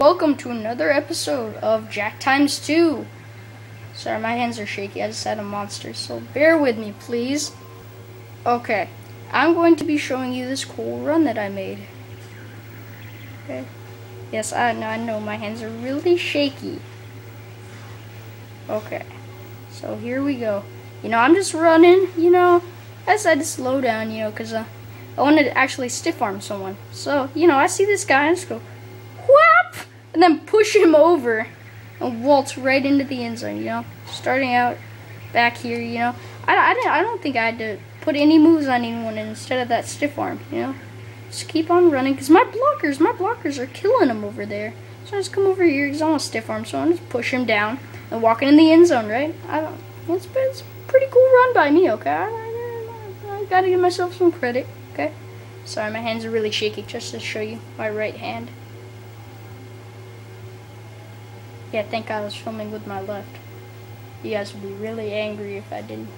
welcome to another episode of Jack Times 2. Sorry, my hands are shaky. I just had a monster, so bear with me, please. Okay, I'm going to be showing you this cool run that I made. Okay. Yes, I know my hands are really shaky. Okay, so here we go. I'm just running, I decided to slow down, because I wanted to actually stiff arm someone. So, I see this guy and I just go, whap! And then push him over and waltz right into the end zone, Starting out back here, I don't think I had to put any moves on anyone instead of that stiff arm, Just keep on running, because my blockers are killing him over there. So I just come over here, because I want to stiff arm, so I'm just push him down and walking in the end zone, right? It's a pretty cool run by me, okay? I gotta give myself some credit, okay? Sorry, my hands are really shaky, just to show you my right hand. Yeah, thank God I was filming with my left. You guys would be really angry if I didn't.